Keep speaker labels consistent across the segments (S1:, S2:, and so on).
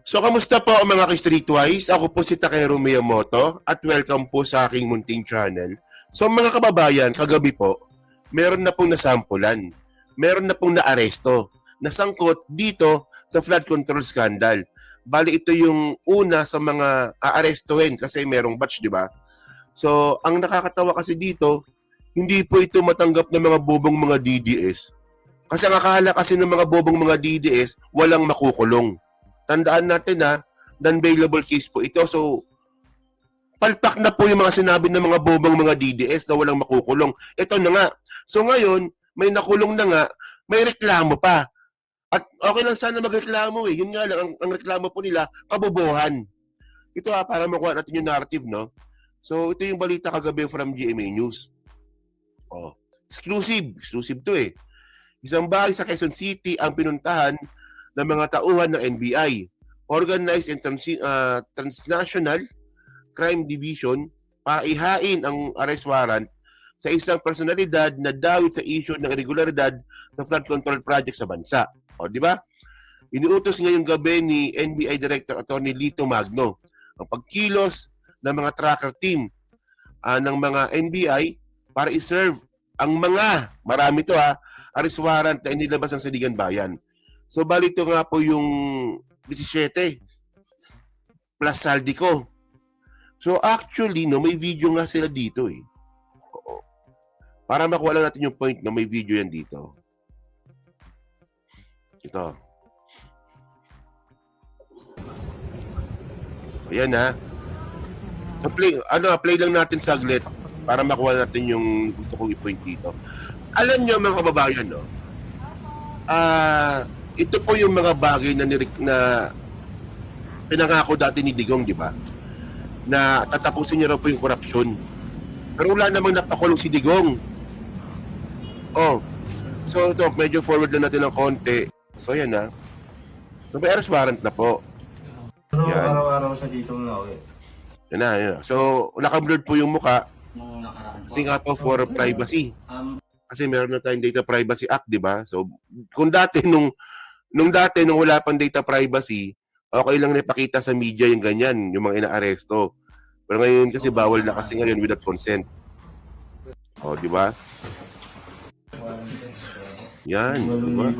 S1: So, kamusta po mga ka-Streetwise? Ako po si Takeru Miyamoto at welcome po sa aking munting channel. So, mga kababayan, kagabi po, meron na pong nasampulan. Meron na pong naaresto. Nasangkot dito sa flood control scandal. Bali, ito yung una sa mga aarestuhin kasi merong batch, di ba? So, ang nakakatawa kasi dito, hindi po ito matanggap ng mga bobong mga DDS. Kasi ang akala kasi ng mga bobong mga DDS, walang makukulong. Tandaan natin na non-bailable case po ito. So, palpak na po yung mga sinabi ng mga bobong mga DDS na walang makukulong. Ito na nga. So ngayon, may nakulong na nga, may reklamo pa. At okay lang sana magreklamo eh. Yun nga lang, ang reklamo po nila, kabobohan. Ito para makuha natin yung narrative, no? So, ito yung balita kagabi from GMA News. Oh, exclusive to eh. Isang bahay sa Quezon City ang pinuntahan ng mga tauhan ng NBI, Organized and Transnational Crime Division, para ihain ang arrest warrant sa isang personalidad na dawit sa issue ng irregularidad sa flood control project sa bansa. O, di ba? Iniutos ngayong gabi ni NBI Director Attorney Lito Magno ang pagkilos ng mga tracker team ng mga NBI para iserve ang mga, marami to arrest warrant na inilabas ng Saligan Bayan. So, bali ito nga po yung 17 plus saldi ko. So, actually, no, may video nga sila dito eh. Oo. Para makuha lang natin yung point na may video yan dito. Ito. Ayan ha. So, play lang natin saglit para makuha natin yung gusto kong i-point dito. Alam nyo mga kababayan, no? Ito po yung mga bagay na pinangako dati ni Digong, di ba? Na tatapusin niya raw po yung korupsyon. Pero wala namang napakulong si Digong. Oh. So, medyo forward na natin ng konti. So, yan na. So, may arrest warrant na po.
S2: Pero
S1: yan.
S2: araw-araw siya dito nauwi.
S1: Yan na. So, naka-blurred po yung muka. Kasi nga po for privacy. Kasi meron na tayong Data Privacy Act, di ba? So, kung dati nung wala pang data privacy, okay lang na ipakita sa media yung ganyan, yung mga inaaresto. Pero ngayon kasi bawal na kasi ngayon without consent. O, di ba? Yan, di ba?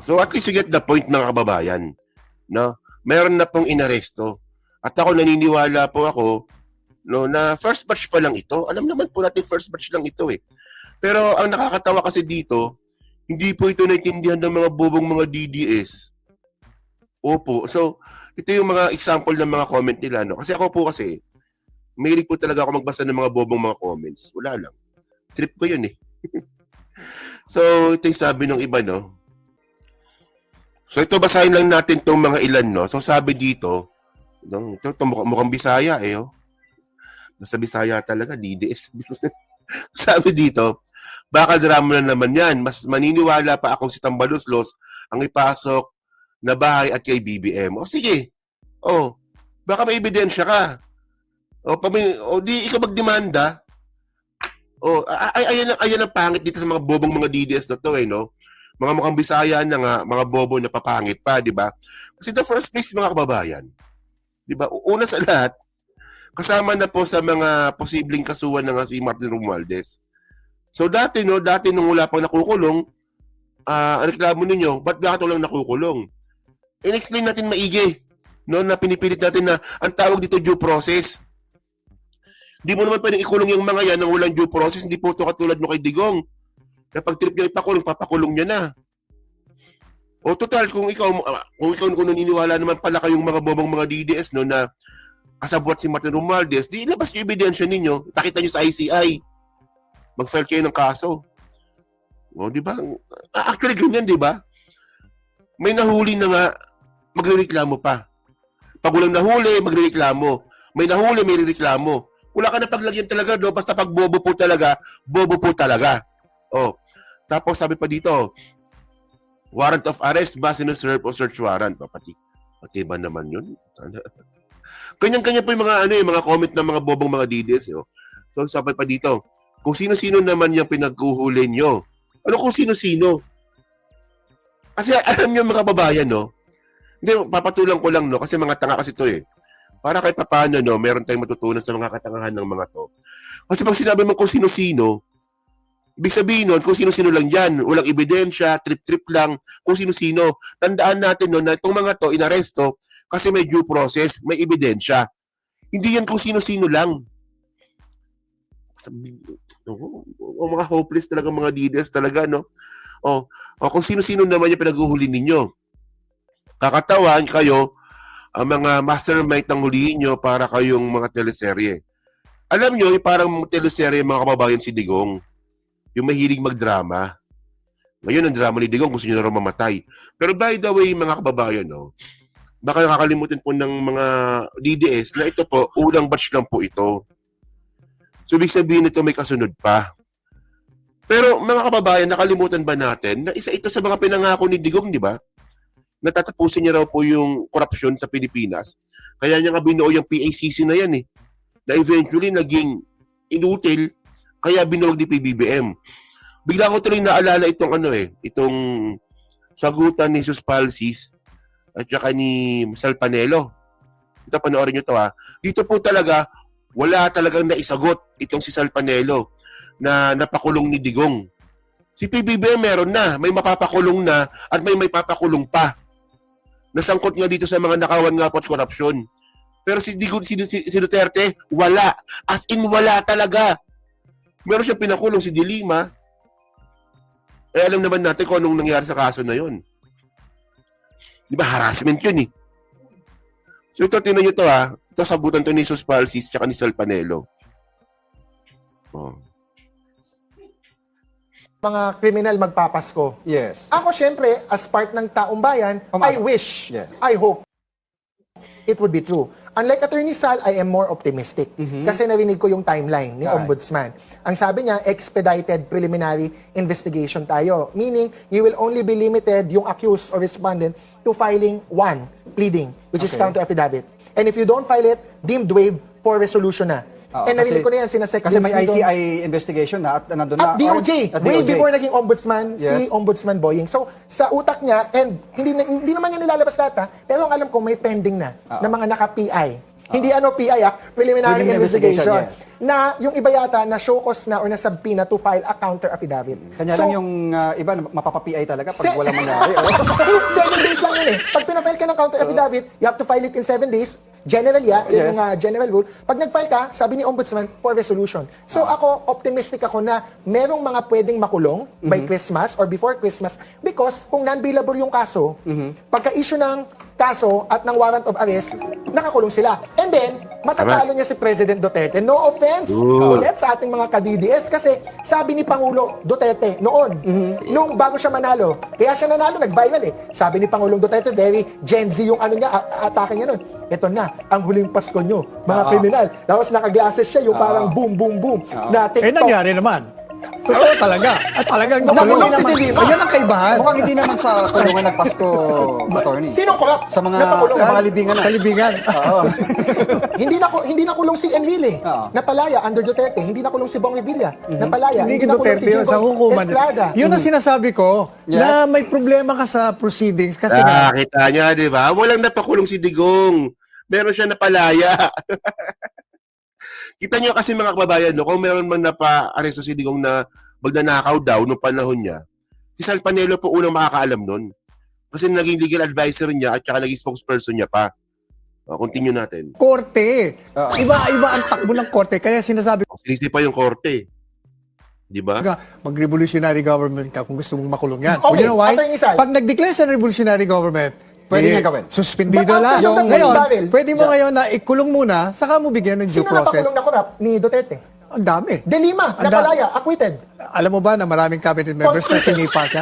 S1: So at least you get the point mga kababayan. No? Meron na pong inaresto. At ako naniniwala po ako no, na first batch pa lang ito. Alam naman po natin first batch lang ito eh. Pero ang nakakatawa kasi dito, hindi po ito naintindihan ng mga bobong mga DDS. Opo. So, ito yung mga example ng mga comment nila. No? Kasi ako po kasi, mahilig po talaga ako magbasa ng mga bobong mga comments. Wala lang. Trip ko yun eh. So, ito yung sabi ng iba, no? So, ito basahin lang natin itong mga ilan, no? So, sabi dito, no? Ito mukhang Bisaya eh, oh. Basta Bisaya talaga, DDS. Sabi dito, baka drama na naman yan. Mas maniniwala pa ako si Tambaloslos ang ipasok na bahay at kay BBM. O sige. O, baka may ebidensya ka. O di ikaw magdemanda. O, ayan ang pangit dito sa mga bobong mga DDS na to eh, no? Mga mukhang Bisaya na nga, mga bobo na papangit pa, di ba? Kasi the first place, mga kababayan, di ba? Una sa lahat, kasama na po sa mga posibleng kasuhan na nga si Martin Romualdez. So dati nung wala pang nakukulong, ang reklamo ninyo, ba't bakit walang nakukulong? In-explain natin maigi, no, na pinipilit natin na ang tawag dito due process. Di mo naman pwedeng ikulong yung mga yan nang walang due process, hindi po ito katulad mo kay Digong. Kapag trip niya ipakulong, papakulong niya na. O total, kung ikaw naniniwala naman pala kayong mga bobong mga DDS, no, na kasabwat si Martin Romualdez, di ilabas yung ebidensya ninyo, pakita nyo sa ICI. Mag-file kayo ng kaso. O, di ba? Actually, ganyan, di ba? May nahuli na nga, magrereklamo pa. Pag walang nahuli, magrereklamo. May nahuli, may rereklamo. Wala ka na paglagyan talaga, no? Basta pag bobo po talaga. O, tapos sabi pa dito, warrant of arrest ba sinuserve o search warrant? Pati ba naman yun? Kanya-kanya po yung mga comment ng mga bobong mga DDS. So sabi pa dito, kung sino-sino naman yung pinaghuhuli nyo. Ano kung sino-sino? Kasi alam nyo mga kababayan, no? Hindi, papatulang ko lang, no? Kasi mga tanga kasi to eh. Para kahit paano, no, meron tayong matutunan sa mga katangahan ng mga to. Kasi pag sinabi mo kung sino-sino, ibig sabihin nun, kung sino-sino lang yan, walang ebidensya, trip-trip lang, kung sino-sino. Tandaan natin no, na itong mga to, inaresto, kasi may due process, may ebidensya. Hindi yan kung sino-sino lang. Mga hopeless talaga, mga DDS talaga, no? O kung sino-sino naman yung pinaghuhuli ninyo. Kakatawan kayo, ang mga mastermind ng huliin nyo para kayong mga teleserye. Alam nyo, parang teleserye mga kababayan si Digong. Yung mahilig magdrama. Ngayon, ang drama ni Digong, gusto nyo na rin mamatay. Pero by the way, mga kababayan, no, baka nakakalimutin po ng mga DDS na ito po, unang batch lang po ito. So, ibig sabihin nito may kasunod pa. Pero, mga kababayan, nakalimutan ba natin na isa ito sa mga pinangako ni Digong, di ba? Natatapusin niya raw po yung korupsyon sa Pilipinas. Kaya niya nga binuo yung PACC na yan eh. Na eventually naging inutil, kaya binuwag ni PBBM. Bigla ko tuloy naalala itong sagutan ni Jesus Palsis at saka ni Sal Panelo. Ito, panoorin nyo to ha. Dito po talaga, wala talagang naisagot itong si Sal Panelo na napakulong ni Digong. Si PBBM meron na, may mapapakulong na at may papakulong pa. Nasangkot nga dito sa mga nakawan nga po at korupsyon. Pero si Duterte, wala. As in, wala talaga. Meron siyang pinakulong si De Lima. Eh, alam naman natin kung anong nangyari sa kaso na yun. Di ba, harassment yun eh. So ito, tinan nyo to ha. Ito, sagutan to ni Jesus Palsis tsaka ni Sal Panelo. Oh.
S3: Mga kriminal magpapasko.
S4: Yes.
S3: Ako, syempre, as part ng taong bayan, I wish,
S4: Yes.
S3: I hope it would be true. Unlike Attorney Sal, I am more optimistic. Kasi narinig ko yung timeline ni Ombudsman. Ang sabi niya, expedited preliminary investigation tayo. Meaning, you will only be limited, yung accused or respondent, to filing one pleading, which is counter affidavit. And if you don't file it, deemed waived for resolution na. And narinig ko na yan, sinasek.
S4: Kasi may ICI investigation na at nandun na.
S3: At DOJ, way before naging ombudsman, si
S4: Yes.
S3: Ombudsman Boying. So, sa utak niya, and hindi naman niya nilalabas data, pero ang alam ko may pending na, na mga naka-PI. Hindi PI preliminary investigation.
S4: yes.
S3: Na yung iba yata, na show cause na or na subpoena to file a counter affidavit.
S4: Kanya lang yung iba, mapapa-PI talaga pag walang mangyari.
S3: 7 days lang yun eh. Pag pinafile ka ng counter affidavit, you have to file it in 7 days. General yun
S4: Yes.
S3: yung general rule. Pag nag-file ka, sabi ni Ombudsman, for resolution. So ako, optimistic ako na merong mga pwedeng makulong by Christmas or before Christmas because kung non-bailable yung kaso, pagka-issue ng kaso at ng warrant of arrest, nakakulong sila. And then, matatalo niya si President Duterte. No offense ulit sa ating mga ka-DDS kasi sabi ni Pangulo Duterte noon, nung bago siya manalo, kaya siya nanalo, nag-viral eh. Sabi ni Pangulong Duterte, very Gen Z yung atake niya noon. Ito na, ang huling Pasko nyo, mga kriminal. Tapos naka-glasses siya, yung parang boom, boom, boom. Na TikTok.
S5: nangyari naman. Totoo talaga. At talagang
S3: Nakulong si
S5: naman.
S3: De Lima.
S5: Yan ang kaibahan.
S4: Mukhang hindi naman sa kulungan nagpasko, attorney.
S3: Sinong corrupt?
S4: Sa mga
S3: Napakulong?
S4: sa mga libingan na.
S5: Sa libingan.
S4: Oo.
S3: hindi nakulong si Enrile.
S4: Oo.
S3: Napalaya under Duterte. Hindi nakulong si Bong Revilla. Napalaya.
S5: Hindi
S3: nakulong
S5: Duterte yun sa hukuman.
S3: Estrada.
S5: Yun ang sinasabi ko
S4: Yes.
S5: na may problema ka sa proceedings kasi nga
S1: Kita niya, di ba? Walang napakulong si Digong. Meron siya napalaya. Kita niyo kasi mga kababayan, no, kung meron man napa-aresto si Digong na magnanakaw daw nung panahon niya, si Sal Panelo po unang makakaalam nun. Kasi naging legal advisor niya at saka naging spokesperson niya pa. Continue natin.
S5: korte. Iba ang takbo ng korte. Kaya sinasabi ko,
S1: Sinisip pa yung korte. Di ba?
S5: mag-revolutionary government ka kung gusto mong makulong yan.
S3: Okay,
S5: You know why?
S3: Attorney Sal.
S5: Pag nag-declare sa revolutionary government,
S4: Pwede
S5: eh,
S4: niya gawin.
S5: Suspendido
S3: But
S5: lang.
S3: outside of the
S5: Ngayon,
S3: barrel.
S5: pwede mo ngayon na ikulong muna, saka mo bigyan ng due
S3: Sino
S5: process.
S3: napakulong na corrupt? Ni Duterte.
S5: Ang dami.
S3: De Lima,
S5: Ang
S3: napalaya, acquitted.
S5: Alam mo ba na maraming cabinet members na
S3: False
S5: sinipa siya?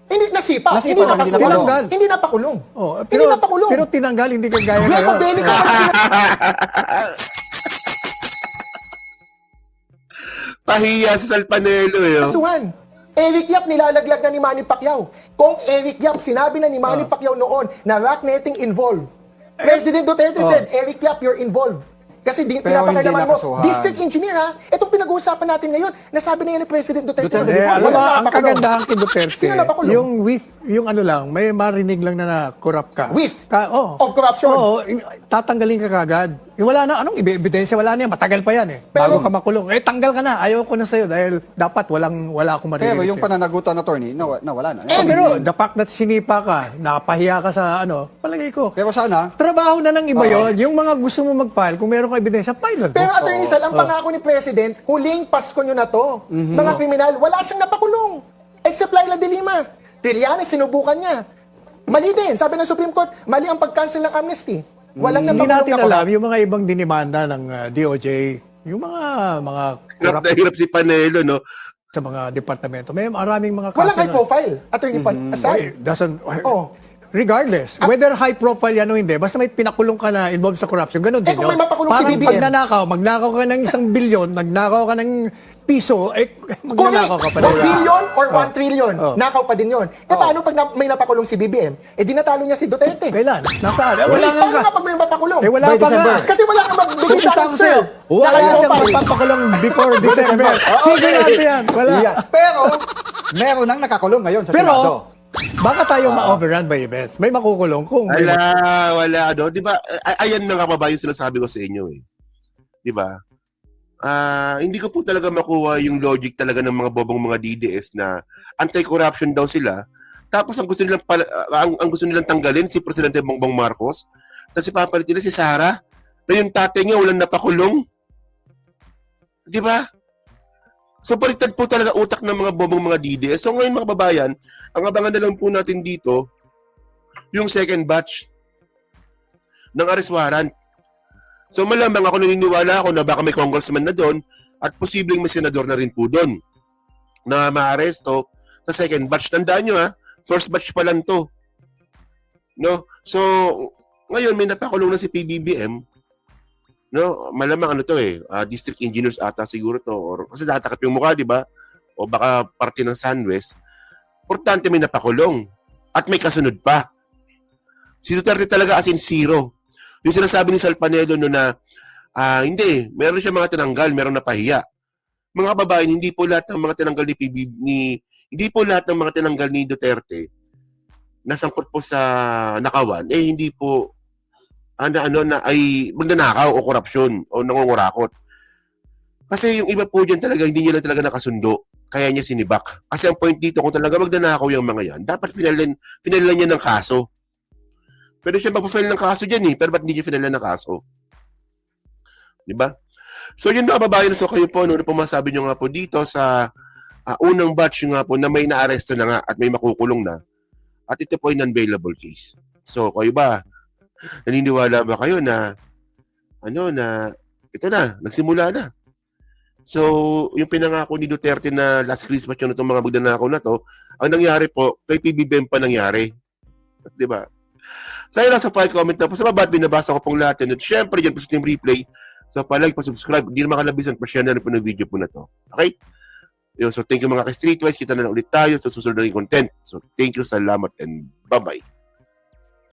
S3: Hindi nasipa.
S4: Nasipa,
S3: Hindi
S4: hindi
S3: napakulong.
S5: napakulong.
S3: Hindi napakulong.
S5: Oh,
S3: Hindi napakulong.
S5: Pero tinanggal, hindi kagaya
S3: May
S5: ngayon.
S3: pabeli ka.
S1: Pahiya si Sal Panelo eh.
S3: Kasuhan. Eric Yap nilalaglag na ni Manny Pacquiao. Kung Eric Yap, sinabi na ni Manny Pacquiao noon na rock netting involved. President Duterte said, Eric Yap, you're involved. Kasi
S4: Pero
S3: pinapakailaman
S4: hindi
S3: mo,
S4: nakasuhan.
S3: district engineer ha, itong pinag-uusapan natin ngayon, nasabi na yan ni President Duterte.
S4: Duterte,
S5: Eh,
S3: Wala
S5: alam mo,
S3: na
S5: ang
S3: napakulong.
S5: kagandahan kay Duterte,
S3: Sino napakulong?
S5: yung ano lang, may marinig lang na corrupt ka.
S3: Whiff
S5: Oo.
S3: of corruption.
S5: Oo, tatanggalin ka kagad. Wala na, anong ebidensya? Wala na yan, matagal pa yan eh.
S3: Pero-
S5: Bago ka makulong. Tanggal ka na, ayaw ko na sa'yo dahil dapat wala akong marinig.
S4: Pero yung
S5: sa'yo.
S4: pananagutan attorney, nawala na.
S5: Pero the fact that sinipa ka, napahiya ka sa palagay ko.
S4: Pero sana,
S5: Trabaho na ng iba yon. Yung mga gusto mo mag-file, kung meron ka ebidensya, file mo.
S3: Pero Attorney Sal, ang pangako ni President, huling Pasko nyo na to. Mga kriminal, wala siyang napakulong. Except Laila de Lima. Trillanes, sinubukan niya. Mali din. Sabi ng Supreme Court, mali ang pag-cancel ng amnesty. Walang
S5: Hindi
S3: napakulong
S5: natin
S3: na
S5: alam
S3: corrupt.
S5: yung mga ibang dinimanda ng DOJ, yung mga
S1: Hirap
S5: corrupt
S1: na hirap si Panelo, no?
S5: sa mga departamento. May maraming mga kaso
S3: Walang high
S5: na-
S3: profile. Attorney Sal.
S5: Wait, doesn't,
S3: Oh.
S5: regardless, whether high profile yan o hindi, basta may pinakulong ka na involved sa corruption, ganun din
S3: kung
S5: yun.
S3: may mapakulong si
S5: Parang
S3: BBM.
S5: magnanakaw ka ng 1 bilyon, nagnakaw ka ng piso,
S3: Correct.
S5: magnanakaw ka pa
S3: 1 billion or 1 trillion.
S5: Oh.
S3: Nakaw pa din yun. Paano pag may napakulong si BBM? Di natalo niya si Duterte.
S5: Kailan? Nasaan? Wala
S3: Paano
S5: nga
S3: nga pag may mapakulong?
S5: wala
S4: By
S5: pa
S4: December.
S5: nga.
S3: Kasi wala kang magbigay
S5: Kumusta
S3: sa
S5: ako sa'yo?
S3: answer.
S5: Wala
S3: Naka-low
S5: siyang
S3: profile.
S5: magpapakulong before December. Sige natin yan. Wala.
S4: yeah. Pero, meron nang nakakulong ngayon sa Senado.
S5: Pero, baka tayo ma-overrun by events. May makukulong kung may
S1: Wala, ano. Di ba, ayan na nga pa ba yung sinasabi ko sa inyo, eh. Di ba? Hindi ko po talaga makuha yung logic talaga ng mga bobong mga DDS na anti-corruption daw sila. Tapos ang gusto nilang ang gusto nilang tanggalin si Presidente Bongbong Marcos, tapos ipapalit nila si Sara, na yung tatay niya walang napakulong. Di ba? So baliktad po talaga utak ng mga bobong mga DDS. So ngayon mga kababayan, ang abangan na lang po natin dito yung second batch ng arrest warrant. So malamang ako naniniwala ako na baka may congressman na doon at posibleng may senador na rin po doon na maaresto sa second batch. Tandaan nyo first batch pa lang to. No? So ngayon may napakulong na si PBBM. No, malamang district engineers ata siguro to or kasi tatakip yung mukha, di ba? O baka parte ng SunWest. Importante may napakulong at may kasunod pa. Si Duterte talaga as in zero. Yung sinasabi ni Sal Panelo na hindi, meron siya mga tinanggal, meron napahiya. Mga kababayan, hindi po lahat ng mga tinanggal hindi po lahat ng mga tinanggal ni Duterte nasangkot po sa nakawan, hindi po na ay magnanakaw o korupsyon o nangungurakot. Kasi yung iba po dyan talaga, hindi niya lang talaga nakasundo. Kaya niya sinibak. Kasi ang point dito, kung talaga magnanakaw yung mga yan, dapat pinalan niya ng kaso. Pwede siya mag-file ng kaso dyan pero ba't hindi niya pinalan ng kaso? Diba? So yun mga kababayan, so kayo po, ano po masabi nyo nga po dito sa unang batch nga po na may naaresto na nga at may makukulong na. At ito po ay non-bailable case. So kayo ba, naniniwala ba kayo na ito na, nagsimula na. So, yung pinangako ni Duterte na last Christmas yun itong mga magnanakaw na to, ang nangyari po, kay PBBM pa nangyari. Di ba? So, ayun lang sa comment na po. Sa baba, binabasa ko pong lahat yun. At syempre, dyan po sa Team Replay. So, pa-like, pa-subscribe. Hindi naman kalabisan, pa-share na rin po ng video po na to. Okay? Yun, so, thank you mga ka-Streetwise. Kita na lang ulit tayo sa susunod na content. So, thank you, salamat, and bye-bye.